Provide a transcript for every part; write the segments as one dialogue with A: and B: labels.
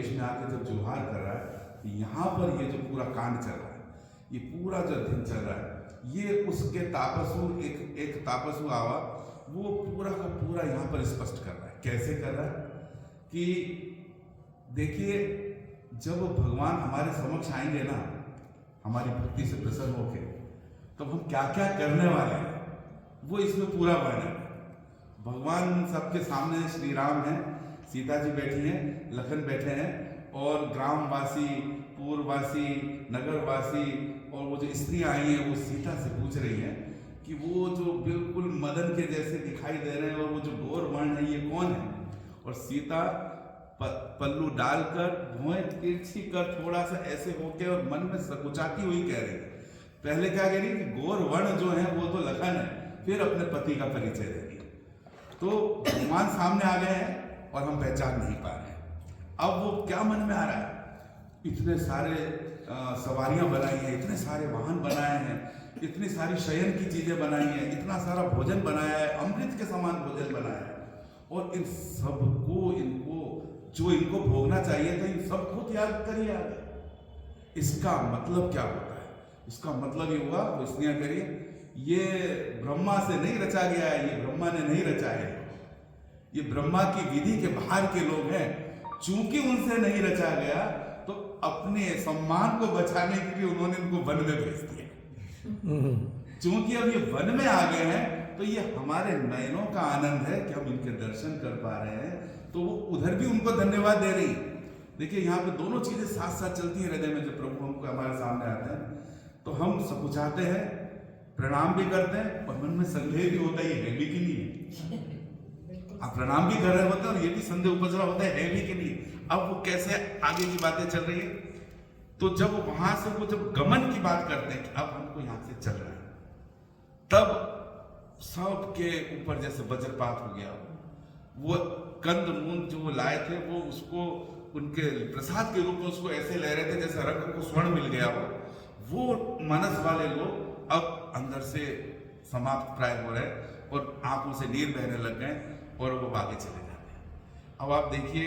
A: वेश में आके जब जोहार कर रहा है, यहाँ पर ये जो पूरा कांड चल रहा है, ये पूरा जो अध्ययन चल रहा है, ये उसके तापसु एक तापसु आवा, वो पूरा का पूरा यहाँ पर स्पष्ट कर रहा है। कैसे कर रहा है कि देखिए, जब भगवान हमारे समक्ष आएंगे ना, हमारी भक्ति से प्रसन्न होके, तब हम क्या क्या करने वाले हैं वो इसमें पूरा वर्णन है। भगवान सबके सामने श्री राम हैं, सीता जी बैठी हैं, लखन बैठे हैं, और ग्रामवासी, पूर्ववासी, नगरवासी और वो जो स्त्री आई हैं वो सीता से पूछ रही हैं कि वो जो बिल्कुल मदन के जैसे दिखाई दे रहे हैं और वो जो गौर वर्ण है ये कौन है। और सीता पल्लू डालकर, भुएं तिरछी कर, थोड़ा सा ऐसे होके और मन में सकुचाती हुई कह रही है। पहले क्या कह रही कि गौर वर्ण जो है वो तो लखन है, फिर अपने पति का परिचय दे रही। तो भगवान सामने आ गए हैं और हम पहचान नहीं पा रहे हैं। अब वो क्या मन में आ रहा है, इतने सारे सवारियां बनाई हैं, इतने सारे वाहन बनाए हैं, इतनी सारी शयन की चीजें बनाई हैं, इतना सारा भोजन बनाया है, अमृत के समान भोजन बनाया है, और इन सबको इनको जो इनको भोगना चाहिए था, इन सबको त्याग करिए आगे। इसका मतलब क्या होता है? इसका मतलब ये हुआ, वो स्नेह करिए, ये ब्रह्मा से नहीं रचा गया है, ये ब्रह्मा ने नहीं रचा है, ये ब्रह्मा की विधि के बाहर के लोग हैं। चूंकि उनसे नहीं रचा गया तो अपने सम्मान को बचाने के लिए उन्होंने इनको वन में भेज दिया। चूंकि अब ये वन में आ गए हैं तो ये हमारे नयनों का आनंद है कि हम इनके दर्शन कर पा रहे हैं, तो वो उधर भी उनको धन्यवाद दे रही। देखिए, यहाँ पे दोनों चीजें साथ साथ चलती हैं हृदय में। जब प्रभु हमको हमारे सामने आते हैं तो हम सकुचाते हैं, प्रणाम भी करते हैं, और मन में संदेह भी होता है, ये है भी कि नहीं है। आप प्रणाम भी कर रहे होते हैं और ये भी संदेह उपज रहा होता है भी कि नहीं। अब वो कैसे आगे की बातें चल रही है, तो जब वहां से वो जब गमन की बात करते हैं कि अब हमको यहां से चल रहा है, तब सबके ऊपर जैसे वज्रपात हो गया। वो कंद मूंद जो वो लाए थे, वो उसको उनके प्रसाद के रूप में उसको ऐसे ले रहे थे जैसे रंग को स्वर्ण मिल गया हो। वो मनस वाले लोग अब अंदर से समाप्त प्राय हो रहे और आंखों से नीर बहने लग गए और वो आगे चले जाते हैं। अब आप देखिए,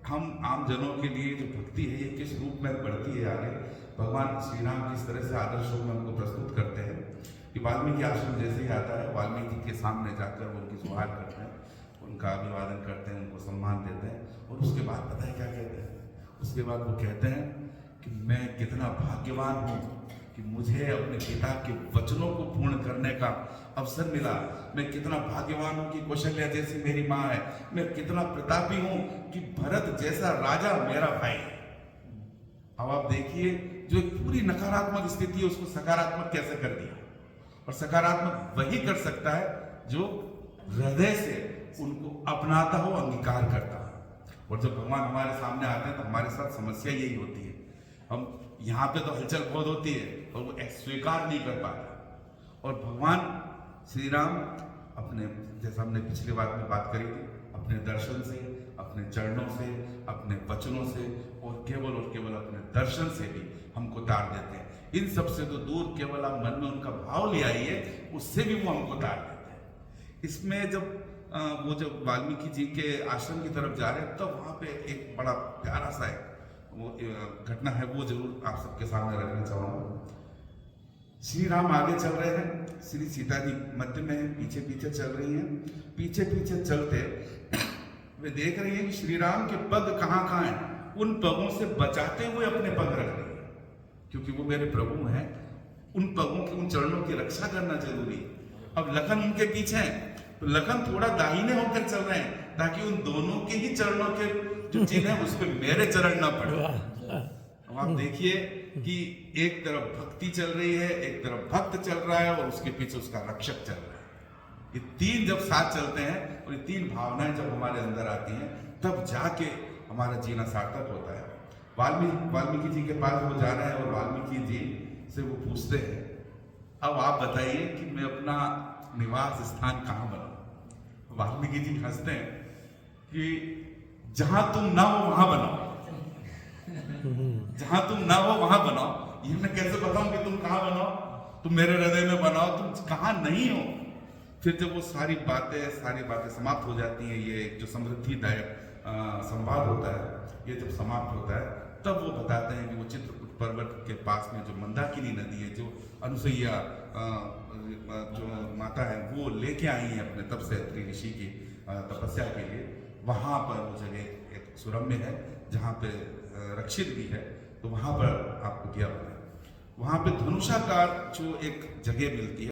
A: हम आम जनों के लिए जो भक्ति है ये किस रूप में बढ़ती है आगे। भगवान श्री राम किस तरह से आदर्शों में हमको प्रस्तुत करते हैं कि वाल्मीकि आश्रम जैसे ही आता है, वाल्मीकि के सामने जाकर उनकी सुहार करते हैं, उनका अभिवादन करते हैं, उनको सम्मान देते हैं, और उसके बाद पता है क्या कहते हैं? उसके बाद वो कहते हैं कि मैं कितना भाग्यवान हूँ कि मुझे अपने पिता के वचनों को पूर्ण करने का अवसर मिला। मैं कितना भाग्यवान हूँ कि कौशल्या जैसी मेरी माँ है। मैं कितना प्रतापी हूँ कि भरत जैसा राजा मेरा भाई है। अब आप देखिए, जो एक पूरी नकारात्मक स्थिति है उसको सकारात्मक कैसे कर दिया। और सकारात्मक वही कर सकता है जो हृदय से उनको अपनाता हो, अंगीकार करता हो। और जब भगवान हमारे सामने आते हैं तो हमारे साथ समस्या यही होती है, हम यहाँ पे तो हलचल बहुत होती है और वो स्वीकार नहीं कर पाता। और भगवान श्री राम अपने, जैसा हमने पिछली बात में बात करी थी, अपने दर्शन से, अपने चरणों से, अपने वचनों से और केवल अपने दर्शन से भी हमको तार देते हैं। इन सब से तो दूर केवल आप मन में उनका भाव ले आइए, उससे भी वो हमको तार देते हैं। इसमें जब वो जब वाल्मीकि जी के आश्रम की तरफ जा रहे हैं, तब वहाँ पे एक बड़ा प्यारा सा वो घटना है, वो जरूर आप सबके सामने रखना चाहूँगा। श्री राम आगे चल रहे हैं, श्री सीता जी मध्य में है, पीछे पीछे चल रही हैं। पीछे पीछे चलते वे देख रही हैं कि श्री राम के पग कहाँ कहाँ हैं। उन पगों से बचाते हुए अपने पग रख रही है, क्योंकि वो मेरे प्रभु हैं। उन पगों की, उन चरणों की रक्षा करना जरूरी है। अब लखन उनके पीछे हैं, तो लखन थोड़ा दाहिने होकर चल रहे हैं ताकि उन दोनों के ही चरणों के जो चिन्ह है उस पर मेरे चरण ना पड़े। अब आप देखिए कि एक तरफ भक्ति चल रही है, एक तरफ भक्त चल रहा है और उसके पीछे उसका रक्षक चल रहा है। ये तीन जब साथ चलते हैं और ये तीन भावनाएं जब हमारे अंदर आती हैं, तब जाके हमारा जीना सार्थक होता है। वाल्मीकि जी के पास वो जा रहे हैं और वाल्मीकि जी से वो पूछते हैं, अब आप बताइए कि मैं अपना निवास स्थान कहाँ बनाऊं। वाल्मीकि जी हंसते हैं कि जहां तुम ना हो वहां बनाओ, जहां तुम ना हो वहां बनाओ। ये मैं कैसे बताऊं कि तुम कहां बनाओ? तुम मेरे हृदय में बनाओ, तुम कहां नहीं हो। फिर जब वो सारी बातें समाप्त हो जाती हैं, ये जो समृद्धिदायक संवाद होता है, ये जब समाप्त होता है, तब वो बताते हैं कि वो चित्रकूट पर्वत के पास में जो मंदाकिनी नदी है, जो अनुसुईया जो माता है वो लेके आई है अपने तप से अत्रि ऋषि की तपस्या के लिए, वहाँ पर वो जगह एक सुरम्य है जहाँ पे रक्षित भी है, तो वहाँ पर आप कुटिया बनाए। वहाँ पे धनुषाकार जो एक जगह मिलती है।